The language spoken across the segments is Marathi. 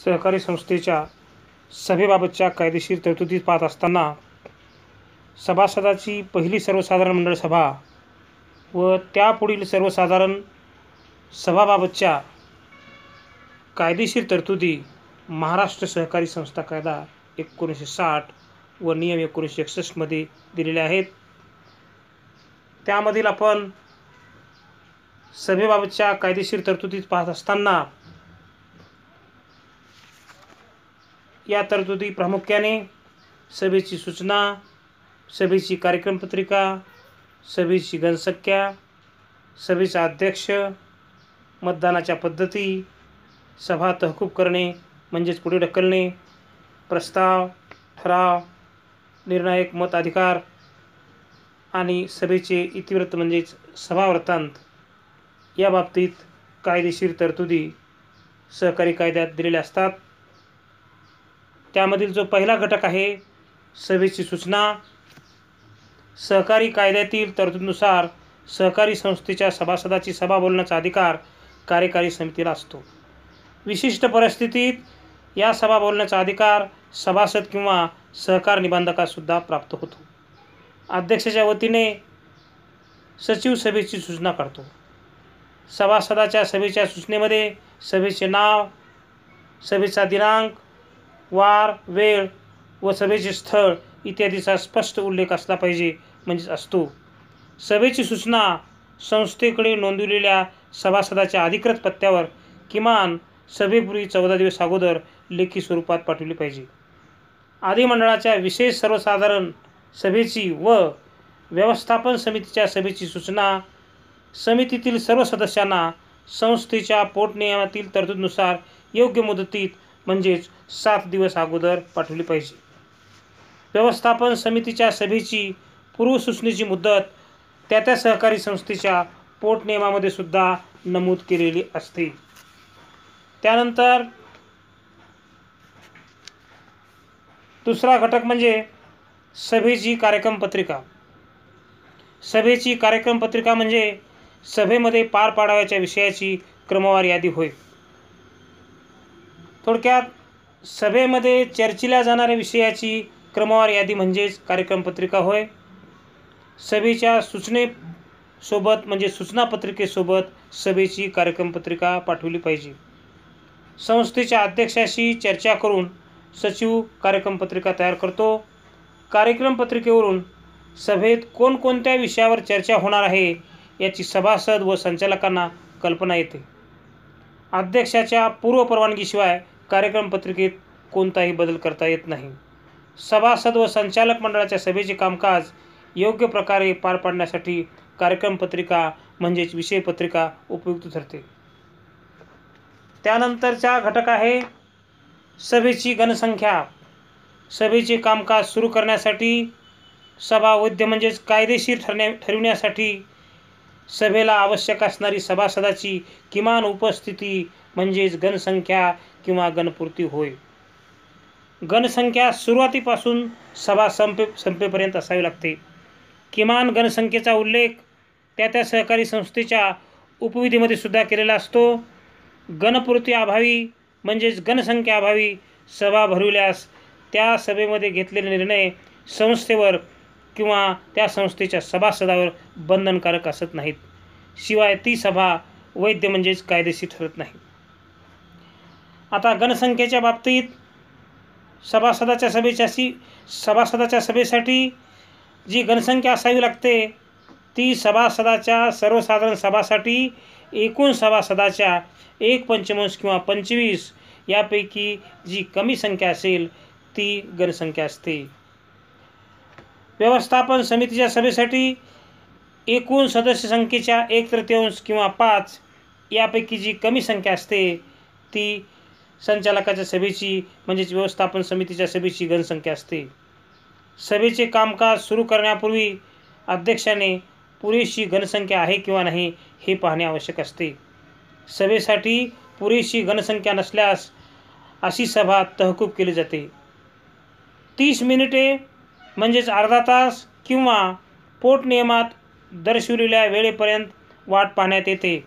सहकारी संस्थेच्या सभेबाबतच्या कायदेशीर तरतुदी पाहत असताना सभासदाची पहिली सर्वसाधारण मंडळ सभा व त्यापुढील सर्वसाधारण सभाबाबतच्या कायदेशीर तरतुदी महाराष्ट्र सहकारी संस्था कायदा 1960 व नियम 1961 मध्ये दिलेले आहेत. त्यामधील आपण सभेबाबतच्या कायदेशीर तरतुदी पाहत असताना या तरतुदी प्रामुख्याने सभेची सूचना, सभेची कार्यक्रम पत्रिका, सभेची घनसंख्या, सभेचा अध्यक्ष, मतदानाच्या पद्धती, सभा तहकूब करणे म्हणजेच पुढे ढकलणे, प्रस्ताव, ठराव, निर्णायक मताधिकार आणि सभेचे इतिवृत्त म्हणजेच सभावृत्तांत या बाबतीत कायदेशीर तरतुदी सहकारी कायद्यात दिलेल्या असतात. त्यामधील जो पहिला घटक आहे सभेची सूचना, सहकारी कायद्यातील तरतुदीनुसार सहकारी संस्थेच्या सभासदाची सभा बोलण्याचा अधिकार कार्यकारी समितीला असतो. विशिष्ट परिस्थितीत या सभा बोलण्याचा अधिकार सभासद किंवा सहकार निबंधकासुद्धा प्राप्त होतो. अध्यक्षाच्या वतीने सचिव सभेची सूचना काढतो. सभासदाच्या सभेच्या सूचनेमध्ये सभेचे नाव, सभेचा दिनांक, वार, वेळ व सभेचे स्थळ इत्यादीचा स्पष्ट उल्लेख असला पाहिजे म्हणजेच असतो. सभेची सूचना संस्थेकडे नोंदवलेल्या सभासदाच्या अधिकृत पत्त्यावर किमान सभेपूर्वी 14 दिवस अगोदर लेखी स्वरूपात पाठवली पाहिजे. अधिमंडळाच्या विशेष सर्वसाधारण सभेची व व्यवस्थापन समितीच्या सभेची सूचना समितीतील सर्व सदस्यांना संस्थेच्या पोटनियमातील तरतुदीनुसार योग्य मुदतीत म्हणजेच 7 दिवस अगोदर पाठवली पाहिजे. व्यवस्थापन समितीच्या सभेची पूर्वसूचनेची मुदत त्या सहकारी संस्थेच्या पोटनियमामध्ये सुद्धा नमूद केलेली असते. त्यानंतर दुसरा घटक म्हणजे सभेची कार्यक्रम पत्रिका. सभेची कार्यक्रम पत्रिका म्हणजे सभेमध्ये पार पाडावयाच्या विषयाची क्रमवार यादी होय. थोडक्यात सभेमध्ये चर्चिल्या जाणाऱ्या विषयाची क्रमवार यादी म्हणजेच कार्यक्रम पत्रिका होय. सभेच्या सूचनेसोबत म्हणजे सूचना पत्रिकेसोबत सभेची कार्यक्रम पत्रिका पाठवली पाहिजे. संस्थेच्या अध्यक्षाशी चर्चा करून सचिव कार्यक्रम पत्रिका तयार करतो. कार्यक्रम पत्रिकेवरून सभेत कोणकोणत्या विषयावर चर्चा होणार आहे याची सभासद व संचालकांना कल्पना येते. अध्यक्षाच्या पूर्व परवानगीशिवाय कार्यक्रम पत्रिकेत कोणताही बदल करता येत नाही. सभासद व संचालक मंडळाच्या सभेचे कामकाज योग्य प्रकारे पार पाडण्यासाठी कार्यक्रम पत्रिका म्हणजेच विषय पत्रिका उपयुक्त ठरते. त्यानंतरचा घटक आहे सभेची घनसंख्या. सभेचे कामकाज सुरू करण्यासाठी सभा वैध म्हणजेच कायदेशीर ठरविण्यासाठी सभेला आवश्यक असणारी सभासदाची किमान उपस्थिती म्हणजेच घनसंख्या किंवा घनपूर्ती होय. घनसंख्या सुरुवातीपासून सभा संपेपर्यंत असावी लागते. किमान घनसंख्येचा उल्लेख त्या सहकारी संस्थेच्या उपविधीमध्ये सुद्धा केलेला असतो. घनपूर्ती अभावी म्हणजेच घनसंख्या अभावी सभा भरविल्यास त्या सभेमध्ये घेतलेले निर्णय संस्थेवर किंवा त्या संस्थेच्या सभासदावर बंधनकारक असत नाहीत. शिवाय ती सभा वैध म्हणजेच कायदेशीर ठरत नाही. आता घनसंख्येच्या बाबतीत सभासदाच्या सभेसाठी जी घनसंख्या असावी लागते ती सभासदाच्या सर्वसाधारण सभासाठी एकूण सभासदाच्या 1/25 किंवा 25 यापैकी जी कमी संख्या असेल ती घनसंख्या असते. व्यवस्थापन समितीच्या सभेसाठी एकूण सदस्य संख्येच्या 1/3 किंवा 5 यापैकी जी कमी संख्या असते ती संचालकाच्या सभेची म्हणजेच व्यवस्थापन समितीच्या सभेची घनसंख्या असते. सभेचे कामकाज सुरू करण्यापूर्वी अध्यक्षाने पुरेशी घनसंख्या आहे किंवा नाही हे पाहणे आवश्यक असते. सभेसाठी पुरेशी घनसंख्या नसल्यास अशी सभा तहकूब केली जाते. 30 मिनिटे म्हणजेच अर्धा तास किंवा पोटनियमात दर्शविलेल्या वेळेपर्यंत वाट पाहण्यात येते.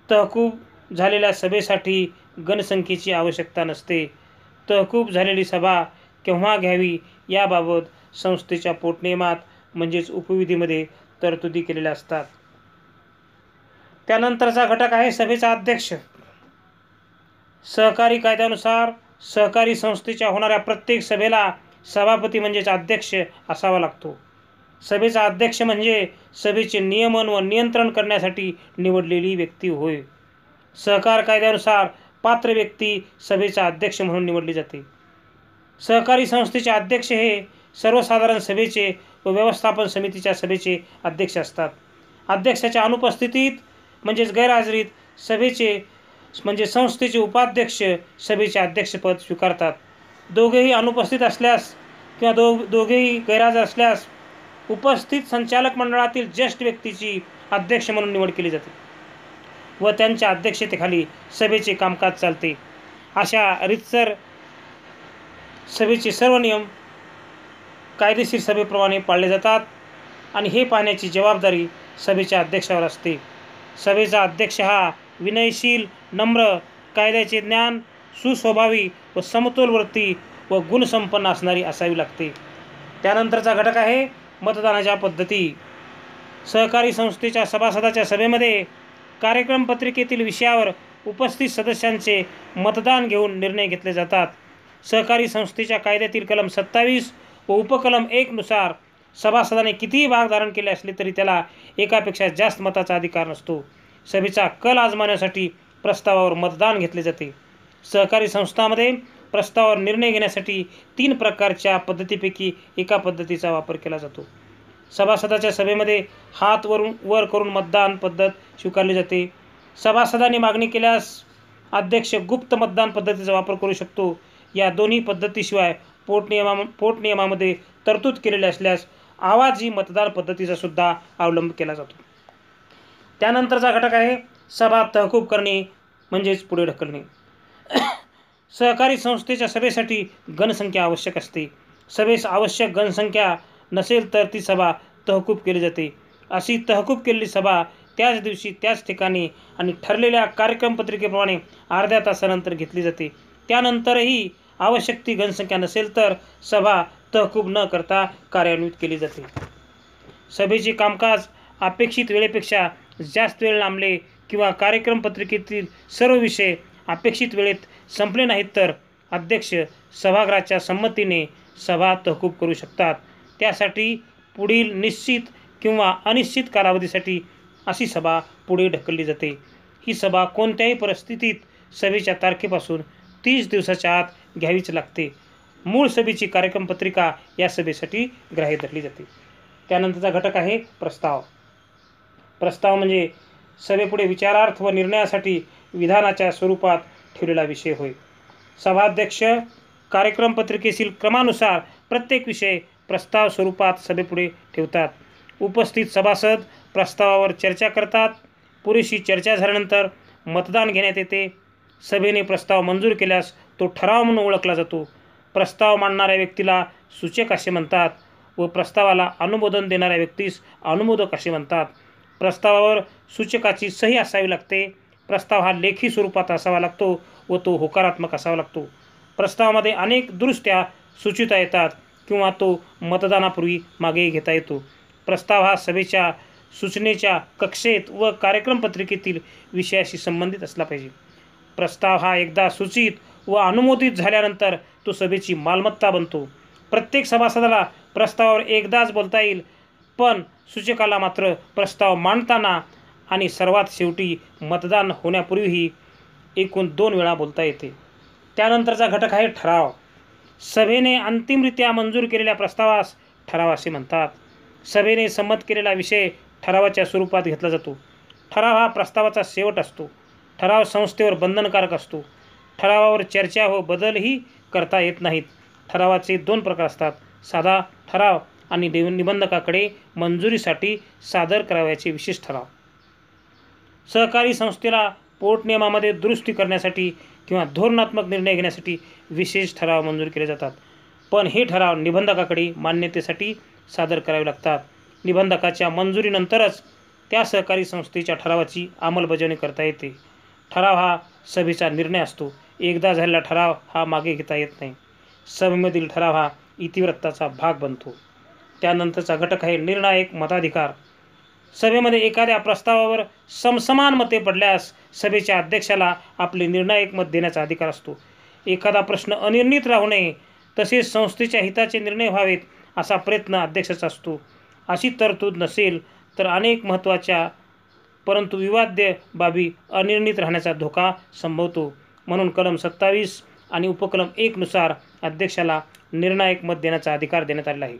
तहकूब झालेल्या सभेसाठी गणसंख्येची आवश्यकता नसते. तहकूब झालेली सभा केव्हा घ्यावी याबाबत संस्थेच्या पोटनियमात म्हणजेच उपविधीमध्ये तरतुदी केलेल्या असतात. त्यानंतरचा घटक आहे सभेचा अध्यक्ष. सहकारी कायद्यानुसार सहकारी संस्थेच्या होणाऱ्या प्रत्येक सभेला सभापती म्हणजेच अध्यक्ष असावा लागतो. सभेचा अध्यक्ष म्हणजे सभेचे नियमन व नियंत्रण करण्यासाठी निवडलेली व्यक्ती होय. सहकार कायद्यानुसार पात्र व्यक्ती सभेचा अध्यक्ष म्हणून निवडली जाते. सहकारी संस्थेचे अध्यक्ष हे सर्वसाधारण सभेचे व व्यवस्थापन समितीच्या सभेचे अध्यक्ष असतात. अध्यक्षाच्या अनुपस्थितीत म्हणजेच गैरहजेरीत सभेचे म्हणजे संस्थेचे उपाध्यक्ष सभेचे अध्यक्षपद स्वीकारतात. दोघेही अनुपस्थित असल्यास किंवा दोघेही गैरहजर असल्यास उपस्थित संचालक मंडळातील ज्येष्ठ व्यक्तीची अध्यक्ष म्हणून निवड केली जाते व त्यांच्या अध्यक्षतेखाली सभेचे कामकाज चालते. अशा रीतसर सभेचे सर्व नियम कायदेशीर सभेप्रमाणे पाळले जातात आणि हे पाहण्याची जबाबदारी सभेच्या अध्यक्षावर असते. सभेचा अध्यक्ष हा विनयशील, नम्र, कायद्याचे ज्ञान, सुस्वभावी व समतोलवर्ती व गुणसंपन्न असणारी असावी लागते. त्यानंतरचा घटक आहे मतदानाच्या पद्धती. सहकारी संस्थेच्या सभासदाच्या सभेमध्ये कार्यक्रम पत्रिकेतील विषयावर उपस्थित सदस्यांचे मतदान घेऊन निर्णय घेतले जातात. सहकारी संस्थेच्या कायद्यातील कलम 27 व उपकलम 1 नुसार सभासदाने कितीही भाग धारण केले असले तरी त्याला एकापेक्षा जास्त मताचा अधिकार नसतो. सभेचा कल आजमावण्यासाठी प्रस्तावावर मतदान घेतले जाते. सहकारी संस्थांमध्ये प्रस्तावावर निर्णय घेण्यासाठी 3 प्रकारच्या पद्धतीपैकी एका पद्धतीचा वापर केला जातो. सभासदाच्या सभेमध्ये हात वर करून मतदान पद्धत स्वीकारली जाते. सभासदांनी मागणी केल्यास अध्यक्ष गुप्त मतदान पद्धतीचा वापर करू शकतो. या दोन्ही पद्धतीशिवाय पोटनियमामध्ये तरतूद केलेली असल्यास आवाजी मतदान पद्धतीचा सुद्धा अवलंब केला जातो. त्यानंतरचा घटक आहे सभा तहकूब करणे म्हणजेच पुढे ढकलणे. सहकारी संस्थेच्या सभेसाठी गणसंख्या आवश्यक असते. सभेस आवश्यक गणसंख्या नसेल तर ती सभा तहकूब केली जाते. अशी तहकूब केलेली सभा त्याच दिवशी त्याच ठिकाणी आणि ठरलेल्या कार्यक्रम पत्रिकेप्रमाणे अर्ध्या तासानंतर घेतली जाते. त्यानंतरही आवश्यक ती गणसंख्या नसेल तर सभा तहकूब न करता कार्यान्वित केली जाते. सभेचे कामकाज अपेक्षित वेळेपेक्षा जास्त वेळ लांबले किंवा कार्यक्रम पत्रिकेतील सर्व विषय अपेक्षित वेळेत संपले नाहीत तर अध्यक्ष सभागृहाच्या संमतीने सभा तहकूब करू शकतात. त्यासाठी पुढील निश्चित किंवा अनिश्चित कालावधीसाठी अशी सभा पुढे ढकलली जाते. ही सभा कोणत्याही परिस्थितीत सभेच्या तारखेपासून 30 दिवसाच्या आत घ्यावीच लागते. मूळ सभेची कार्यक्रम पत्रिका या सभेसाठी ग्राह्य धरली जाते. त्यानंतरचा घटक आहे प्रस्ताव. प्रस्ताव म्हणजे सभेपुढे विचारार्थ व निर्णयासाठी विधानाच्या स्वरूपात ठेवलेला विषय होय. सभाध्यक्ष कार्यक्रम पत्रिकेतील क्रमानुसार प्रत्येक विषय प्रस्ताव स्वरूपात सभेपुढे ठेवतात. उपस्थित सभासद प्रस्तावावर चर्चा करतात. पुरेशी चर्चा झाल्यानंतर मतदान घेण्यात येते. सभेने प्रस्ताव मंजूर केल्यास तो ठराव म्हणून ओळखला जातो. प्रस्ताव मांडणाऱ्या व्यक्तीला सूचक असे म्हणतात व प्रस्तावाला अनुमोदन देणाऱ्या व्यक्तीस अनुमोदक असे म्हणतात. प्रस्तावावर सूचकाची सही असावी लागते. प्रस्ताव हा लेखी स्वरूपात असावा लागतो व तो होकारात्मक असावा लागतो. प्रस्तावामध्ये अनेक दुरुस्त्या सुचविता येतात किंवा तो मतदानापूर्वी मागे घेता येतो. प्रस्ताव हा सभेच्या सूचनेच्या कक्षेत व कार्यक्रम पत्रिकेतील विषयाशी संबंधित असला पाहिजे. प्रस्ताव हा एकदा सूचित व अनुमोदित झाल्यानंतर तो सभेची मालमत्ता बनतो. प्रत्येक सभासदाला प्रस्तावावर एकदाच बोलता येईल, पण सूचकाला मात्र प्रस्ताव मांडताना आणि सर्वात शेवटी मतदान होण्यापूर्वीही एकूण 2 वेळा बोलता येते. त्यानंतरचा घटक आहे ठराव. सभेने अंतिमरित्या मंजूर केलेल्या प्रस्तावास ठराव असे म्हणतात. सभेने संमत केलेला विषय ठरावाच्या स्वरूपात घेतला जातो. ठराव हा प्रस्तावाचा शेवट असतो. ठराव संस्थेवर बंधनकारक असतो. ठरावावर चर्चा व बदलही करता येत नाहीत. ठरावाचे 2 प्रकार असतात: साधा ठराव आणि निबंधकाकडे मंजुरीसाठी सादर करावयाचे विशेष ठराव. सहकारी संस्थेला पोटनियमामध्ये दुरुस्ती करण्यासाठी किंवा धोरणात्मक निर्णय घेण्यासाठी विशेष ठराव मंजूर केले जातात, पण हे ठराव निबंधकाकडे मान्यतेसाठी सादर करावे लागतात. निबंधकाच्या मंजुरीनंतरच त्या सहकारी संस्थेच्या ठरावाची अंमलबजावणी करता येते. ठराव हा सभेचा निर्णय असतो. एकदा झालेला ठराव हा मागे घेता येत नाही. सभेमधील ठराव हा इतिवृत्ताचा भाग बनतो. त्यानंतरचा घटक आहे निर्णायक मताधिकार. सभेमध्ये एखाद्या प्रस्तावावर समसमान मते पडल्यास सभेच्या अध्यक्षाला आपले निर्णायक मत देण्याचा अधिकार असतो. एखादा प्रश्न अनिर्णित राहू नये तसेच संस्थेच्या हिताचे निर्णय व्हावेत असा प्रयत्न अध्यक्षाचा असतो. अशी तरतूद नसेल तर अनेक महत्त्वाच्या परंतु विवाद्य बाबी अनिर्णित राहण्याचा धोका संभवतो. म्हणून कलम 27 आणि उपकलम 1 नुसार अध्यक्षाला निर्णायक मत देण्याचा अधिकार देण्यात आलेला आहे.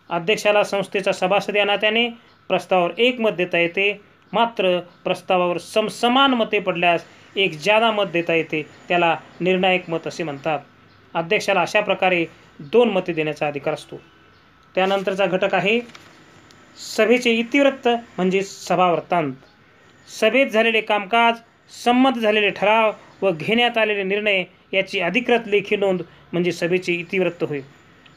अध्यक्षाला संस्थेचा सभासद या नात्याने प्रस्तावावर एक मत देता येते. मात्र प्रस्तावावर समसमान मते पडल्यास एक जादा मत देता येते. त्याला निर्णायक मत असे म्हणतात. अध्यक्षाला अशा प्रकारे 2 मते देण्याचा अधिकार असतो. त्यानंतरचा घटक आहे सभेचे इतिवृत्त म्हणजे सभावृत्तांत. सभेत झालेले कामकाज, संमत झालेले ठराव व घेण्यात आलेले निर्णय याची अधिकृत लेखी नोंद म्हणजे सभेचे इतिवृत्त होय.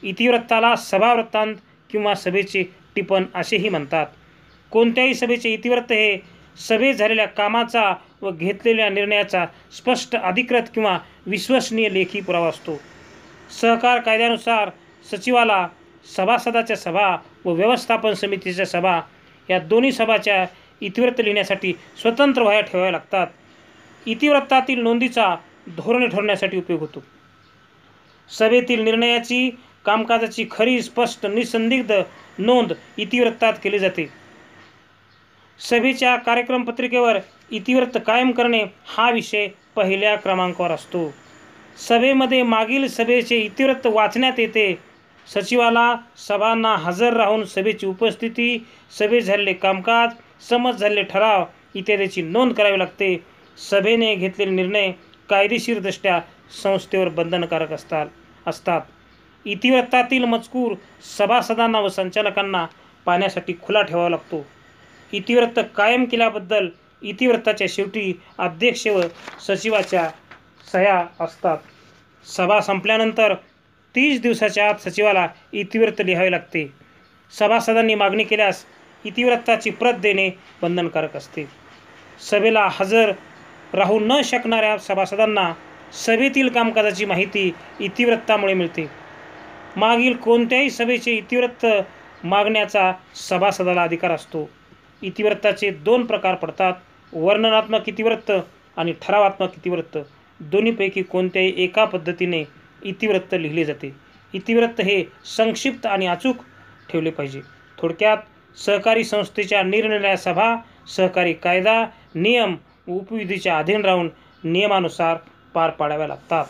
इतिवृत्ताला सभावृत्तांत किंवा सभेचे टिपण असेही म्हणतात. कोणत्याही सभेचे इतिवृत्त हे सभेत झालेल्या कामाचा व घेतलेल्या निर्णयाचा स्पष्ट, अधिकृत किंवा विश्वसनीय लेखी पुरावा असतो. सहकार कायद्यानुसार सचिवाला सभासदाच्या सभा व व्यवस्थापन समितीच्या सभा या दोन्ही सभाच्या इतिवृत्त लिहिण्यासाठी स्वतंत्र वह्या ठेवाव्या लागतात. इतिवृत्तातील नोंदीचा धोरणे ठरवण्यासाठी उपयोग होतो. सभेतील निर्णयाची, कामकाजाची खरी, स्पष्ट, निसंदिग्ध नोंद इतिवृत्तात केली जाते. सभेच्या कार्यक्रम पत्रिकेवर इतिवृत्त कायम करणे हा विषय पहिल्या क्रमांकावर असतो. सभेमध्ये मागील सभेचे इतिवृत्त वाचण्यात येते. सचिवाला सभांना हजर राहून सभेची उपस्थिती, सभेत झालेले कामकाज, संमत झालेले ठराव इत्यादीची नोंद करावी लागते. सभेने घेतलेले निर्णय कायदेशीरदृष्ट्या संस्थेवर बंधनकारक असतात. इतिवृत्तातील मजकूर सभासदांना व संचालकांना पाहण्यासाठी खुला ठेवावा लागतो. इतिवृत्त कायम केल्याबद्दल इतिवृत्ताच्या शेवटी अध्यक्ष व सचिवाच्या सह्या असतात. सभा संपल्यानंतर 30 दिवसाच्या आत सचिवाला इतिवृत्त लिहावे लागते. सभासदांनी मागणी केल्यास इतिवृत्ताची प्रत देणे बंधनकारक असते. सभेला हजर राहू न शकणाऱ्या सभासदांना सभेतील कामकाजाची माहिती इतिवृत्तामुळे मिळते. मागील कोणत्याही सभेचे इतिवृत्त मागण्याचा सभासदाला अधिकार असतो. इतिवृत्ताचे 2 प्रकार पडतात: वर्णनात्मक इतिवृत्त आणि ठरावात्मक इतिवृत्त. दोन्हीपैकी कोणत्याही एका पद्धतीने इतिवृत्त लिहिले जाते. इतिवृत्त हे संक्षिप्त आणि अचूक ठेवले पाहिजे. थोडक्यात सहकारी संस्थेच्या निरनिराळ्या सभा सहकारी कायदा, नियम व उपविधीच्या अधीन राहून नियमानुसार पार पाडाव्या लागतात.